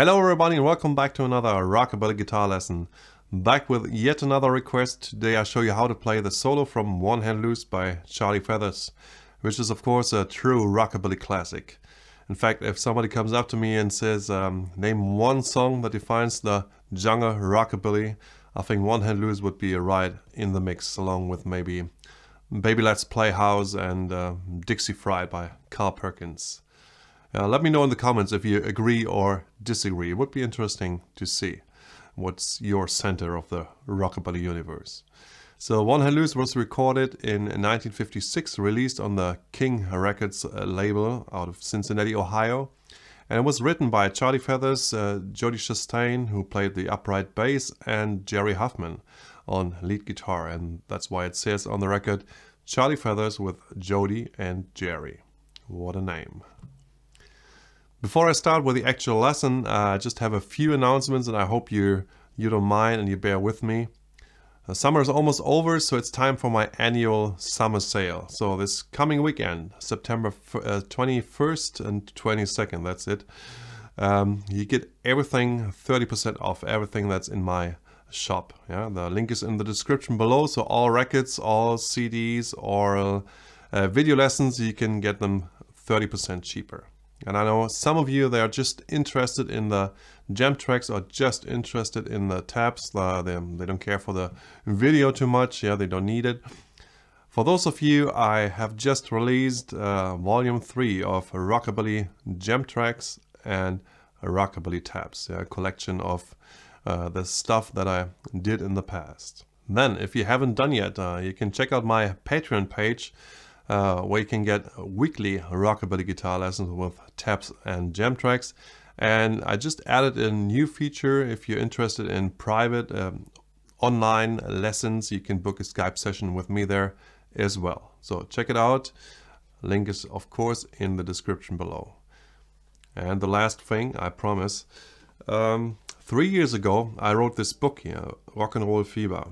Hello everybody and welcome back to another Rockabilly guitar lesson. Back with yet another request. Today I show you how to play the solo from One Hand Loose by Charlie Feathers, which is of course a true Rockabilly classic. In fact, if somebody comes up to me and says, name one song that defines the genre Rockabilly, I think One Hand Loose would be right in the mix, along with maybe Baby Let's Play House and Dixie Fried by Carl Perkins. Let me know in the comments if you agree or disagree. It would be interesting to see what's your center of the Rockabilly universe. So One Hand Loose was recorded in 1956, released on the King Records label out of Cincinnati, Ohio. And it was written by Charlie Feathers, Jody Chastain, who played the upright bass, and Jerry Huffman on lead guitar. And that's why it says on the record, Charlie Feathers with Jody and Jerry. What a name. Before I start with the actual lesson, I just have a few announcements and I hope you don't mind and you bear with me. Summer is almost over, so it's time for my annual summer sale. So this coming weekend, September 21st and 22nd, that's it. You get everything 30% off, everything that's in my shop. Yeah, the link is in the description below, so all records, all CDs, or video lessons, you can get them 30% cheaper. And I know some of you, they are just interested in the jam tracks or just interested in the tabs. They don't care for the video too much. Yeah, they don't need it. For those of you, I have just released volume 3 of Rockabilly jam tracks and Rockabilly tabs. Yeah, a collection of the stuff that I did in the past. Then, if you haven't done yet, you can check out my Patreon page, where you can get weekly Rockabilly guitar lessons with tabs and jam tracks. And I just added a new feature. If you're interested in private online lessons, you can book a Skype session with me there as well. So check it out. Link is of course in the description below. And the last thing, I promise, 3 years ago I wrote this book here, Rock and Roll Fever,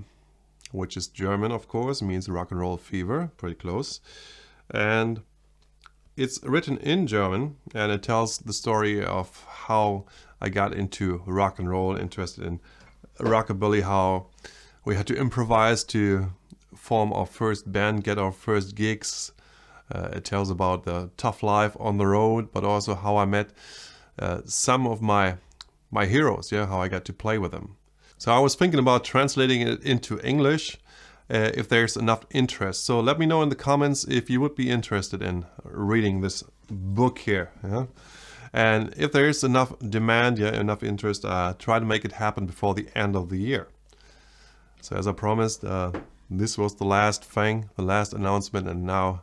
which is German, of course, means rock and roll fever, pretty close. And it's written in German, and it tells the story of how I got into rock and roll, interested in Rockabilly, how we had to improvise to form our first band, get our first gigs. It tells about the tough life on the road, but also how I met some of my heroes, yeah, how I got to play with them. So I was thinking about translating it into English if there's enough interest. So let me know in the comments if you would be interested in reading this book here. Yeah? And if there is enough demand, yeah, enough interest, try to make it happen before the end of the year. So as I promised, this was the last thing, the last announcement, and now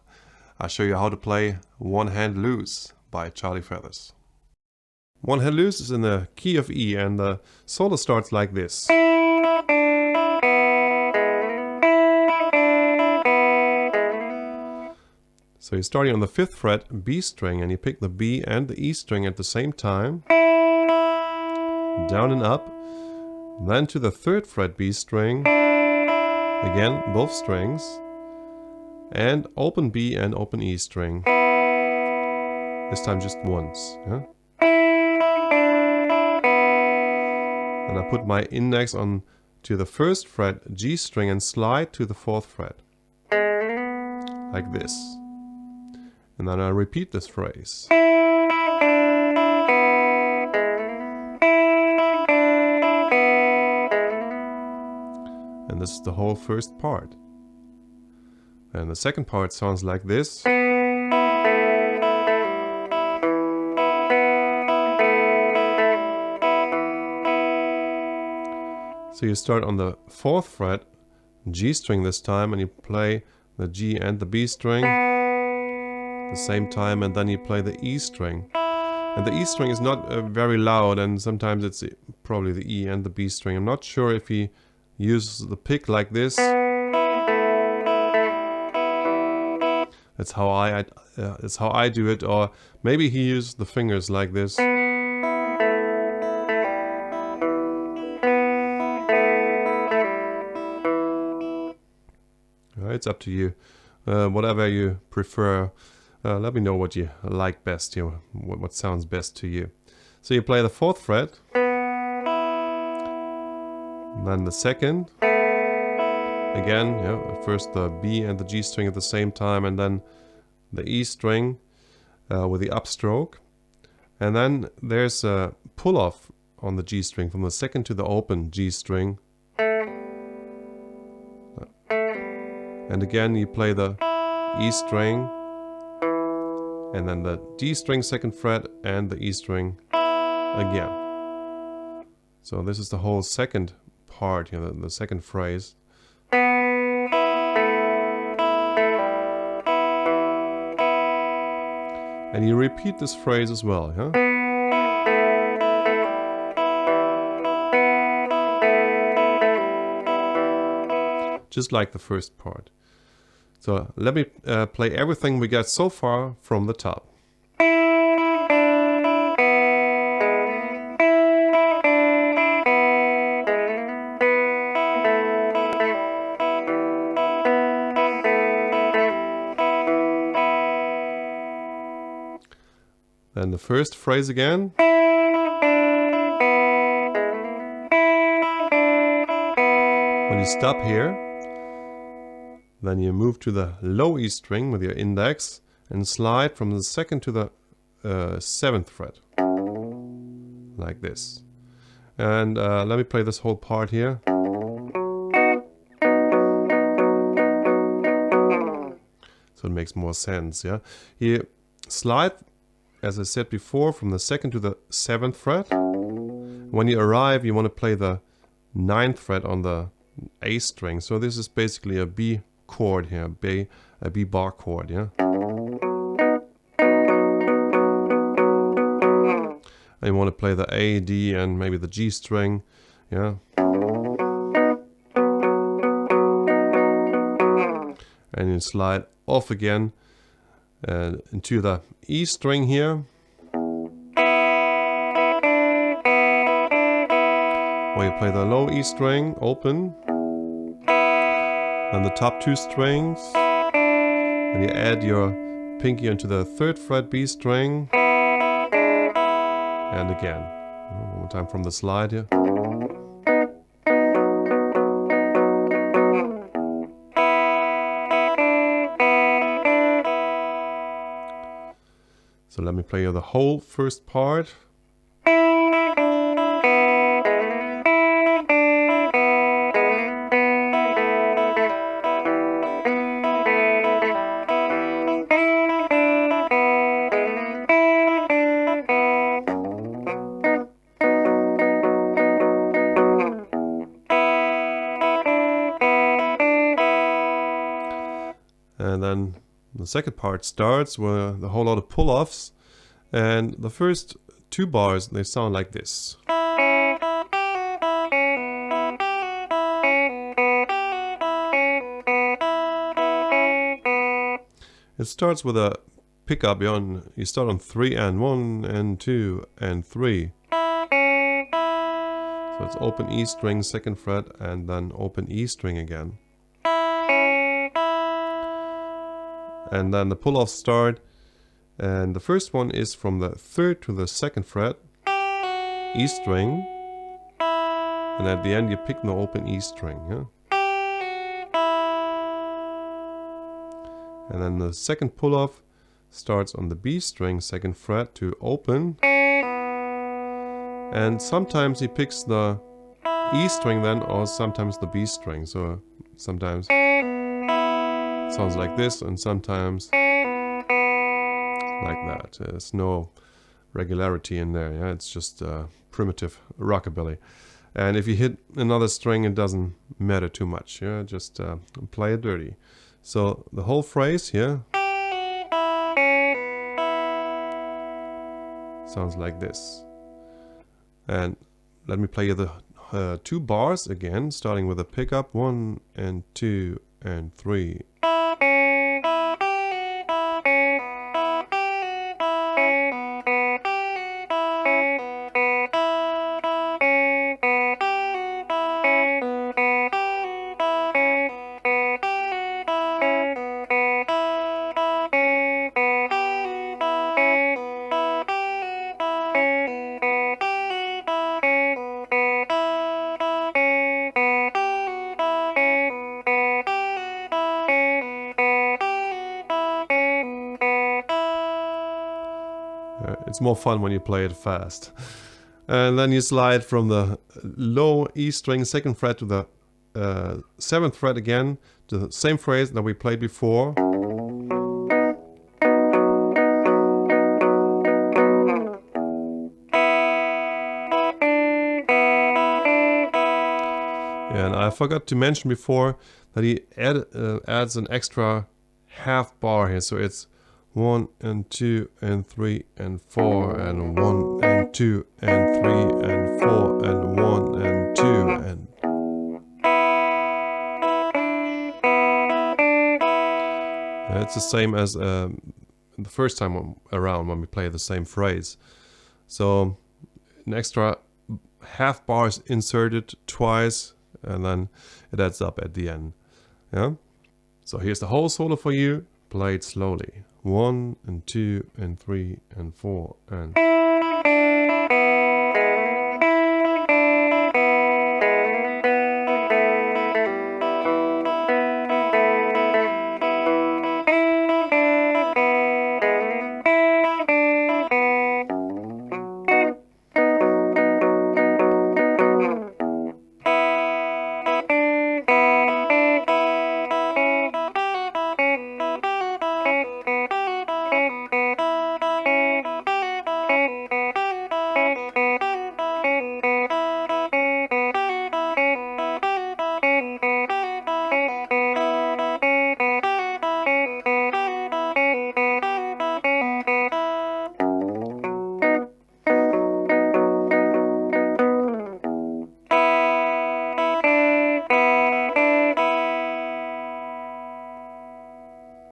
I'll show you how to play One Hand Loose by Charlie Feathers. One Hand Loose is in the key of E, and the solo starts like this. So you're starting on the 5th fret B string, and you pick the B and the E string at the same time, down and up, then to the 3rd fret B string, again both strings, and open B and open E string, this time just once. Yeah? And I put my index on to the 1st fret G string and slide to the 4th fret, like this. And then I repeat this phrase. And this is the whole first part. And the second part sounds like this. So you start on the 4th fret, G string this time, and you play the G and the B string at the same time, and then you play the E string. And the E string is not very loud, and sometimes it's probably the E and the B string. I'm not sure if he uses the pick like this. That's how I do it, or maybe he uses the fingers like this. It's up to you. Whatever you prefer, let me know what you like best, what sounds best to you. So you play the 4th fret, then the 2nd, again, first the B and the G string at the same time, and then the E string with the upstroke. And then there's a pull-off on the G string from the 2nd to the open G string. And again you play the E string, and then the D string 2nd fret and the E string again. So this is the whole second part, the 2nd phrase. And you repeat this phrase as well, just like the first part. So let me play everything we got so far from the top. Then the first phrase again. When you stop here, then you move to the low E string with your index and slide from the 2nd to the 7th fret, like this. And let me play this whole part here. So it makes more sense, You slide, as I said before, from the 2nd to the 7th fret. When you arrive, you want to play the 9th fret on the A string. So this is basically a B chord here, a B bar chord, And you want to play the A, D, and maybe the G string, And you slide off again into the E string here, where you play the low E string, open, then the top 2 strings, and you add your pinky into the 3rd fret B string, and again. One more time from the slide here. So let me play you the whole first part. And then the second part starts with a whole lot of pull-offs, and the first 2 bars, they sound like this. It starts with a pickup. You start on 3 and 1 and 2 and 3. So it's open E string, 2nd fret, and then open E string again. And then the pull-offs start, and the first one is from the 3rd to the 2nd fret, E string, and at the end you pick the open E string. And then the second pull-off starts on the B string, 2nd fret, to open, and sometimes he picks the E string then, or sometimes the B string. So sometimes it sounds like this, and sometimes like that. There's no regularity in there. It's just primitive rockabilly. And if you hit another string, it doesn't matter too much. Just play it dirty. So the whole phrase here sounds like this. And let me play you the 2 bars again, starting with a pickup, 1 and 2 and 3. It's more fun when you play it fast. And then you slide from the low E string 2nd fret to the 7th fret again, to the same phrase that we played before. And I forgot to mention before that he adds an extra half bar here, so it's 1 and 2 and 3 and 4 and 1 and 2 and 3 and 4 and 1 and 2 and... It's the same as the first time around when we play the same phrase. So an extra half bar is inserted twice, and then it adds up at the end. Yeah. So here's the whole solo for you, played slowly. 1 and 2 and 3 and 4 and...